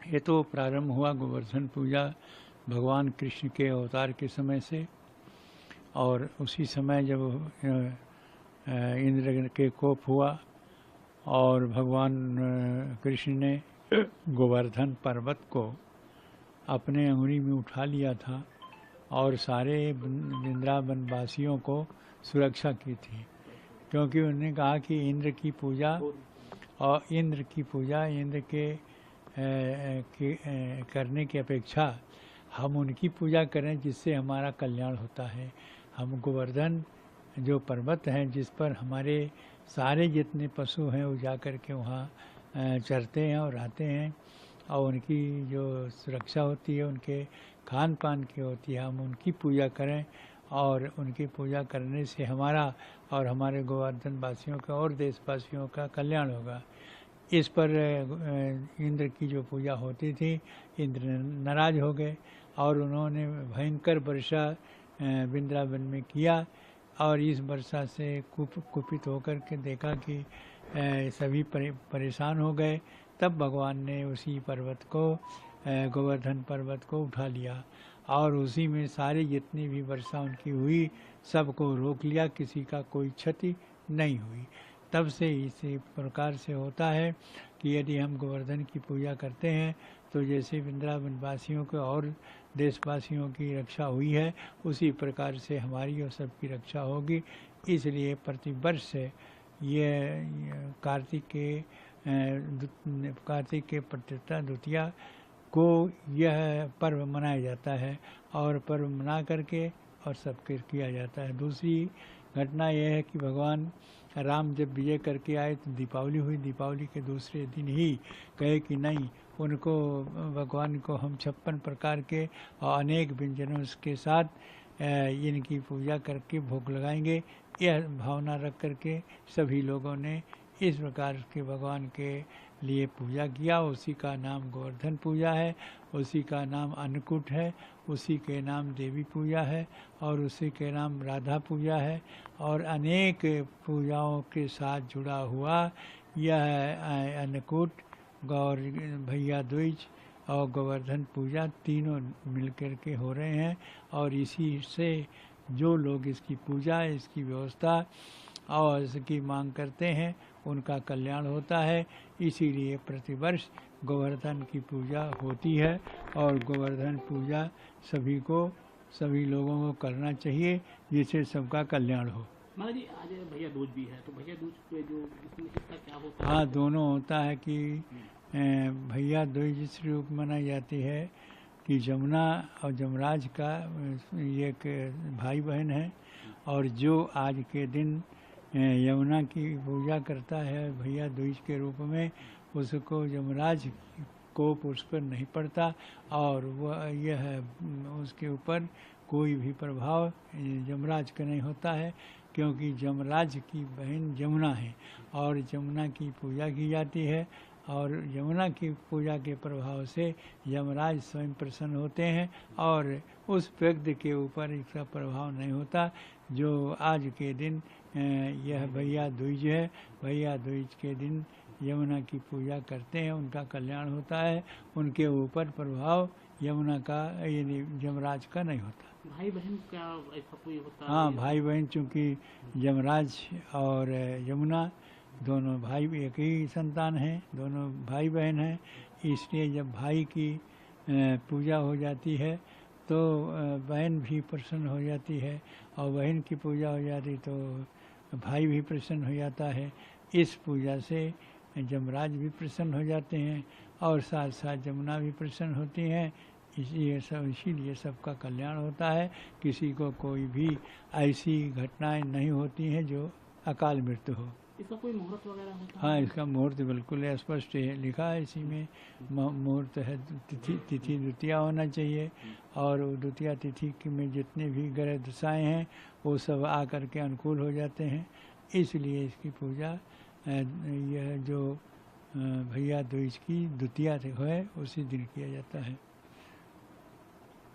ये तो प्रारंभ हुआ गोवर्धन पूजा भगवान कृष्ण के अवतार के समय से, और उसी समय जब इंद्र के कोप हुआ और भगवान कृष्ण ने गोवर्धन पर्वत को अपने अंगुली में उठा लिया था और सारे वृंदावन वासियों को सुरक्षा की थी, क्योंकि उन्होंने कहा कि इंद्र की पूजा इंद्र के करने की अपेक्षा हम उनकी पूजा करें जिससे हमारा कल्याण होता है। हम गोवर्धन जो पर्वत है जिस पर हमारे सारे जितने पशु हैं वो जा कर के वहाँ चरते हैं और रहते हैं, और उनकी जो सुरक्षा होती है उनके खान पान की होती है, हम उनकी पूजा करें और उनकी पूजा करने से हमारा और हमारे गोवर्धन वासियों का और देशवासियों का कल्याण होगा। इस पर इंद्र की जो पूजा होती थी, इंद्र नाराज हो गए और उन्होंने भयंकर वर्षा वृंदावन में किया, और इस वर्षा से कुपित होकर के देखा कि सभी परेशान हो गए। तब भगवान ने उसी पर्वत को गोवर्धन पर्वत को उठा लिया और उसी में सारे जितनी भी वर्षा उनकी हुई सबको रोक लिया, किसी का कोई क्षति नहीं हुई। तब से इसी प्रकार से होता है कि यदि हम गोवर्धन की पूजा करते हैं तो जैसे वृंदावन वासियों के और देशवासियों की रक्षा हुई है उसी प्रकार से हमारी और सबकी रक्षा होगी। इसलिए प्रतिवर्ष ये कार्तिक के प्रतिष्ठा द्वितीया को यह पर्व मनाया जाता है और पर्व मना करके और सबके किया जाता है। दूसरी घटना यह है कि भगवान राम जब विजय करके आए तो दीपावली हुई। दीपावली के दूसरे दिन ही कहे कि नहीं, उनको भगवान को हम 56 प्रकार के और अनेक व्यंजनों के साथ इनकी पूजा करके भोग लगाएंगे। यह भावना रख करके सभी लोगों ने इस प्रकार के भगवान के लिए पूजा किया। उसी का नाम गोवर्धन पूजा है, उसी का नाम अन्नकूट है, उसी के नाम देवी पूजा है और उसी के नाम राधा पूजा है। और अनेक पूजाओं के साथ जुड़ा हुआ यह अन्नकूट, गौर भैया द्विज और गोवर्धन पूजा तीनों मिलकर के हो रहे हैं, और इसी से जो लोग इसकी पूजा, इसकी व्यवस्था और इसकी मांग करते हैं उनका कल्याण होता है। इसीलिए प्रतिवर्ष गोवर्धन की पूजा होती है और गोवर्धन पूजा सभी लोगों को करना चाहिए जिससे सबका कल्याण हो। महाराज जी, आज भैया दूज भी है, तो भैया दूज पे जो इसका क्या होता है? हाँ, दोनों होता है कि भैया दूज इस रूप मनाई जाती है कि जमुना और जमराज का ये एक भाई बहन है, और जो आज के दिन यमुना की पूजा करता है भैया दूज के रूप में, उसको यमराज कोप उस पर नहीं पड़ता और वह यह उसके ऊपर कोई भी प्रभाव यमराज का नहीं होता है, क्योंकि यमराज की बहन यमुना है और यमुना की पूजा की जाती है, और यमुना की पूजा के प्रभाव से यमराज स्वयं प्रसन्न होते हैं और उस व्यक्ति के ऊपर इसका प्रभाव नहीं होता। जो आज के दिन यह भैया दूज है, भैया दूज के दिन यमुना की पूजा करते हैं, उनका कल्याण होता है, उनके ऊपर प्रभाव यमुना का यानी यमराज का नहीं होता। भाई बहन क्या ऐसा कोई होता है? हाँ, भाई बहन, चूँकि यमराज और यमुना दोनों भाई एक ही संतान हैं, दोनों भाई बहन हैं, इसलिए जब भाई की पूजा हो जाती है तो बहन भी प्रसन्न हो जाती है, और बहन की पूजा हो जाती तो भाई भी प्रसन्न हो जाता है। इस पूजा से यमराज भी प्रसन्न हो जाते हैं और साथ साथ यमुना भी प्रसन्न होती हैं। इसीलिए सबका कल्याण होता है, किसी को कोई भी ऐसी घटनाएं नहीं होती हैं जो अकाल मृत्यु हो। इसका कोई मुहूर्त वगैरह होता है? हाँ, इसका मुहूर्त बिल्कुल स्पष्ट है, लिखा है इसी में। मुहूर्त है तिथि द्वितीया होना चाहिए, और द्वितीया तिथि में जितने भी ग्रह दशाएँ हैं वो सब आकर के अनुकूल हो जाते हैं। इसलिए इसकी पूजा यह जो भैया दूज की द्वितीया है उसी दिन किया जाता है।